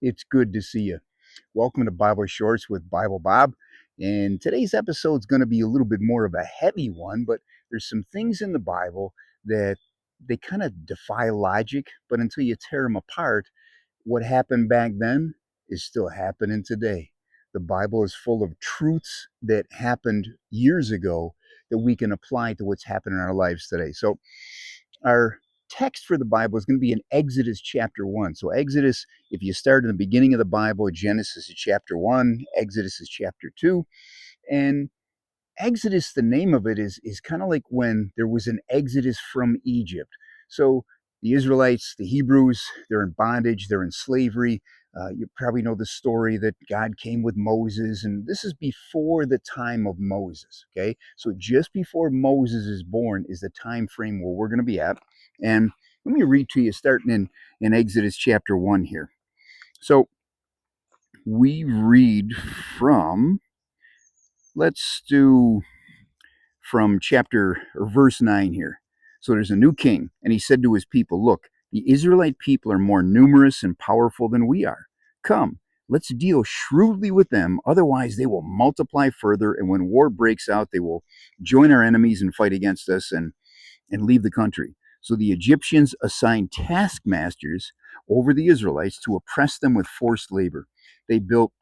It's good to see you. Welcome to Bible Shorts with Biblebob. And today's episode is going to be a little bit more of a heavy one, but there's some things in the Bible that they kind of defy logic, but until you tear them apart, what happened back then is still happening today. The Bible is full of truths that happened years ago that we can apply to what's happening in our lives today. So, our text for the Bible is going to be in Exodus chapter 1. So, Exodus, if you start in the beginning of the Bible, Genesis is chapter 1, Exodus is chapter 2. And Exodus, the name of it is kind of like when there was an exodus from Egypt. So the Israelites, the Hebrews, they're in bondage, they're in slavery. You probably know the story that God came with Moses, and this is before the time of Moses. Okay, so just before Moses is born is the time frame where we're going to be at. And let me read to you, starting in Exodus chapter 1 here. So we read from, let's do from chapter or verse 9 here. So there's a new king, and he said to his people, "Look, the Israelite people are more numerous and powerful than we are. Come, let's deal shrewdly with them, otherwise they will multiply further, and when war breaks out, they will join our enemies and fight against us and leave the country." So the Egyptians assigned taskmasters over the Israelites to oppress them with forced labor. They built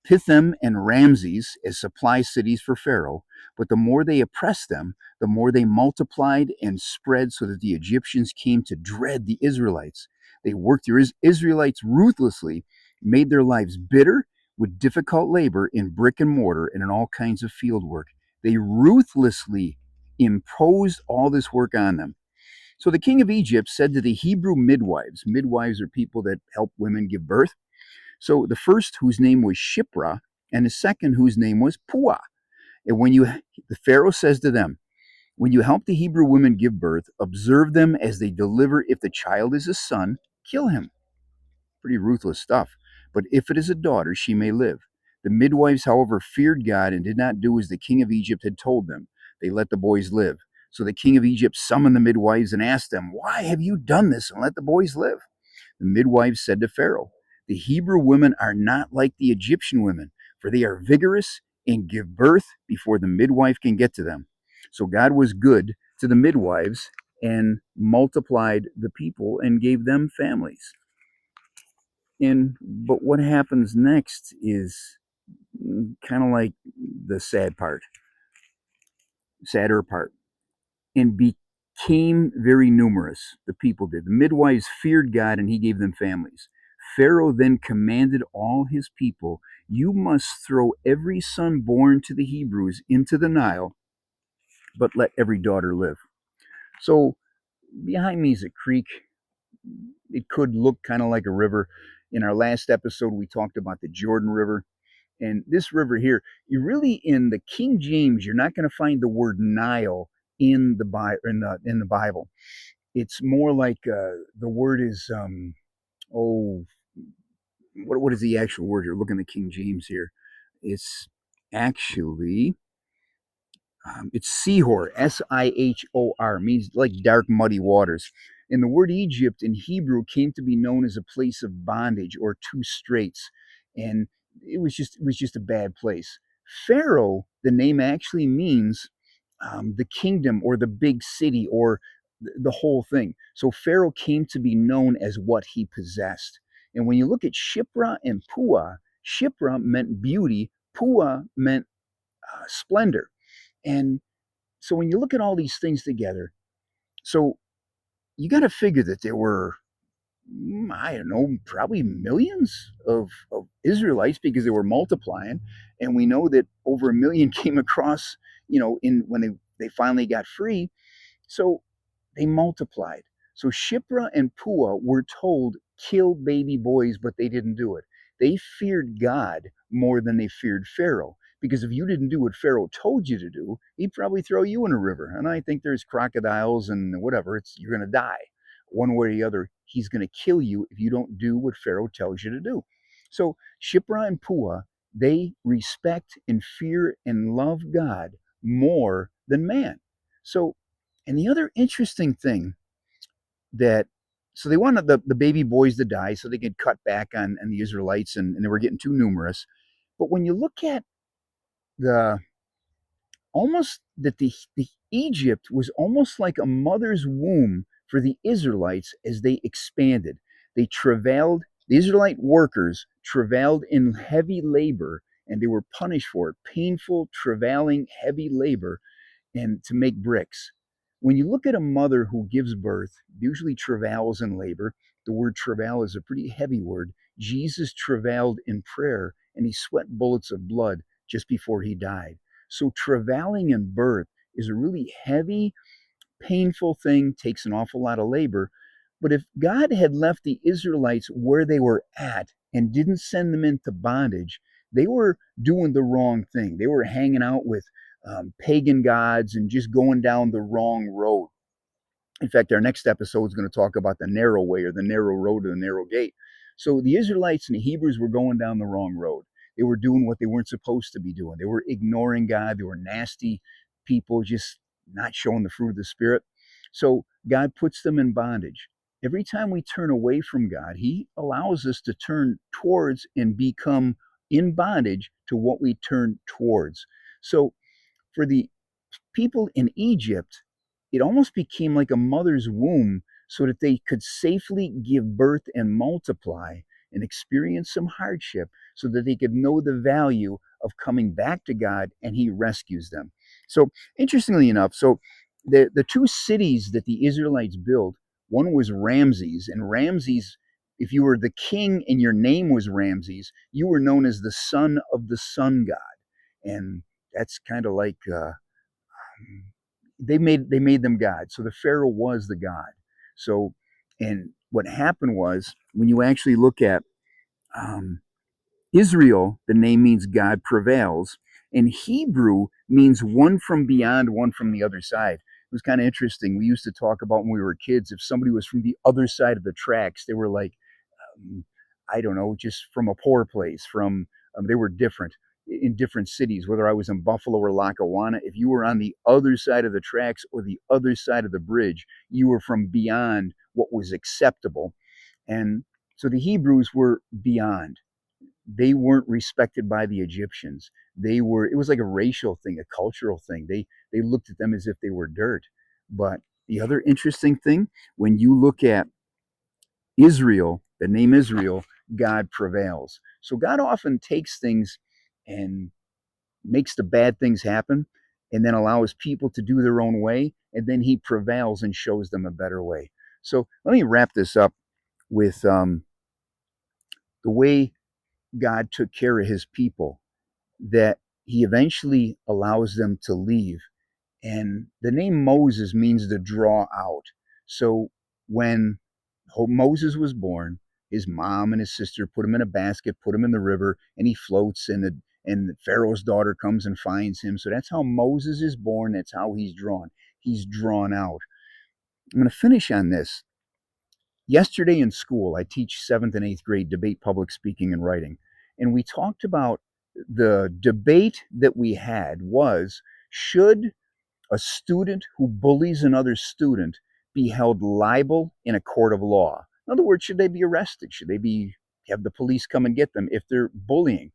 Pithom and Ramses as supply cities for Pharaoh, but the more they oppressed them, the more they multiplied and spread so that the Egyptians came to dread the Israelites. They worked the Israelites ruthlessly, made their lives bitter with difficult labor in brick and mortar and in all kinds of field work. They ruthlessly imposed all this work on them. So the king of Egypt said to the Hebrew midwives are people that help women give birth. So the first, whose name was Shipra, and the second, whose name was Puah. And the Pharaoh says to them, when you help the Hebrew women give birth, observe them as they deliver. If the child is a son, kill him. Pretty ruthless stuff. But if it is a daughter, she may live. The midwives, however, feared God and did not do as the king of Egypt had told them. They let the boys live. So the king of Egypt summoned the midwives and asked them, "Why have you done this and let the boys live?" The midwives said to Pharaoh, "The Hebrew women are not like the Egyptian women, for they are vigorous and give birth before the midwife can get to them." So God was good to the midwives and multiplied the people and gave them families. But what happens next is kind of like the sadder part. And became very numerous, the people did. The midwives feared God and he gave them families. Pharaoh then commanded all his people, "You must throw every son born to the Hebrews into the Nile, but let every daughter live." So behind me is a creek. It could look kind of like a river. In our last episode, we talked about the Jordan River. And this river here, you really, in the King James, you're not going to find the word Nile in the Bible. It's more like the word is oh, what is the actual word here? Look in the King James here. It's actually it's Sihor, Sihor, means like dark, muddy waters. And the word Egypt in Hebrew came to be known as a place of bondage or two straits, and it was just a bad place. Pharaoh, the name actually means the kingdom or the big city or the whole thing. So Pharaoh came to be known as what he possessed. And when you look at Shipra and Puah, Shipra meant beauty, Puah meant splendor. And so when you look at all these things together, so you got to figure that there were, I don't know, probably millions of Israelites because they were multiplying. And we know that over a million came across, in when they finally got free. So they multiplied. So Shipra and Puah were told, kill baby boys, but they didn't do it. They feared God more than they feared Pharaoh. Because if you didn't do what Pharaoh told you to do, he'd probably throw you in a river. And I think there's crocodiles and whatever. You're going to die. One way or the other, he's going to kill you if you don't do what Pharaoh tells you to do. So Shipra and Puah, they respect and fear and love God more than man. So, and the other interesting thing that So they wanted the baby boys to die so they could cut back on the Israelites, and they were getting too numerous. But when you look at the almost that the Egypt was almost like a mother's womb for the Israelites as they expanded. They travailed, the Israelite workers travailed in heavy labor, and they were punished for it. Painful, travailing, heavy labor and to make bricks. When you look at a mother who gives birth, usually travails in labor. The word travail is a pretty heavy word. Jesus travailed in prayer and he sweat bullets of blood just before he died. So travailing in birth is a really heavy, painful thing, takes an awful lot of labor. But if God had left the Israelites where they were at and didn't send them into bondage, they were doing the wrong thing. They were hanging out with pagan gods and just going down the wrong road. In fact, our next episode is going to talk about the narrow way or the narrow road or the narrow gate. So the Israelites and the Hebrews were going down the wrong road. They were doing what they weren't supposed to be doing. They were ignoring God. They were nasty people, just not showing the fruit of the Spirit. So God puts them in bondage. Every time we turn away from God, He allows us to turn towards and become in bondage to what we turn towards. So for the people in Egypt, it almost became like a mother's womb so that they could safely give birth and multiply and experience some hardship so that they could know the value of coming back to God and he rescues them. So interestingly enough, so the two cities that the Israelites built, one was Ramses, and Ramses, if you were the king and your name was Ramses, you were known as the son of the sun god. And that's kind of like they made them God. So the Pharaoh was the God. So, and what happened was when you actually look at um, Israel, the name means God prevails, and Hebrew means one from beyond, one from the other side. It was kind of interesting. We used to talk about when we were kids, if somebody was from the other side of the tracks, they were like, I don't know, just from a poor place. They were different in different cities, whether I was in Buffalo or Lackawanna. If you were on the other side of the tracks or the other side of the bridge, you were from beyond what was acceptable. And so the Hebrews were beyond. They weren't respected by the Egyptians. It was like a racial thing, a cultural thing. They looked at them as if they were dirt. But the other interesting thing, when you look at Israel, the name Israel, God prevails. So God often takes things and makes the bad things happen and then allows people to do their own way. And then he prevails and shows them a better way. So let me wrap this up with the way God took care of his people, that he eventually allows them to leave. And the name Moses means to draw out. So when Moses was born, his mom and his sister put him in a basket, put him in the river, and he floats, and Pharaoh's daughter comes and finds him. So that's how Moses is born. That's how he's drawn. He's drawn out. I'm going to finish on this. Yesterday in school, I teach 7th and 8th grade debate, public speaking, and writing. And we talked about the debate that we had was, should a student who bullies another student be held liable in a court of law? In other words, should they be arrested? Should they have the police come and get them if they're bullying?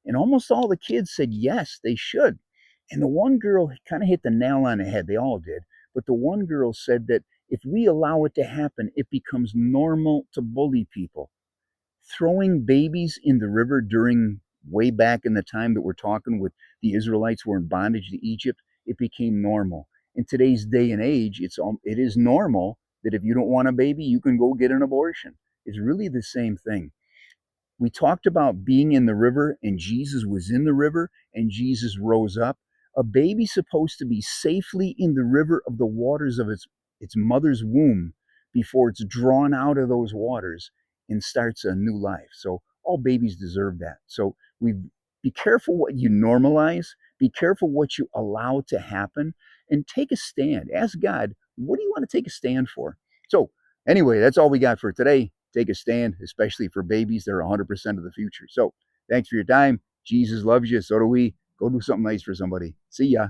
And almost all the kids said yes, they should. And the one girl kind of hit the nail on the head. They all did. But the one girl said that if we allow it to happen, it becomes normal to bully people. Throwing babies in the river during way back in the time that we're talking with the Israelites were in bondage to Egypt, it became normal. In today's day and age, it is normal that if you don't want a baby, you can go get an abortion. It's really the same thing. We talked about being in the river, and Jesus was in the river, and Jesus rose up. A baby's supposed to be safely in the river of the waters of its mother's womb before it's drawn out of those waters and starts a new life. So all babies deserve that. So we be careful what you normalize, be careful what you allow to happen, and take a stand. Ask God, what do you want to take a stand for? So anyway, that's all we got for today. Take a stand, especially for babies. They're 100% of the future. So thanks for your time. Jesus loves you. So do we. Go do something nice for somebody. See ya.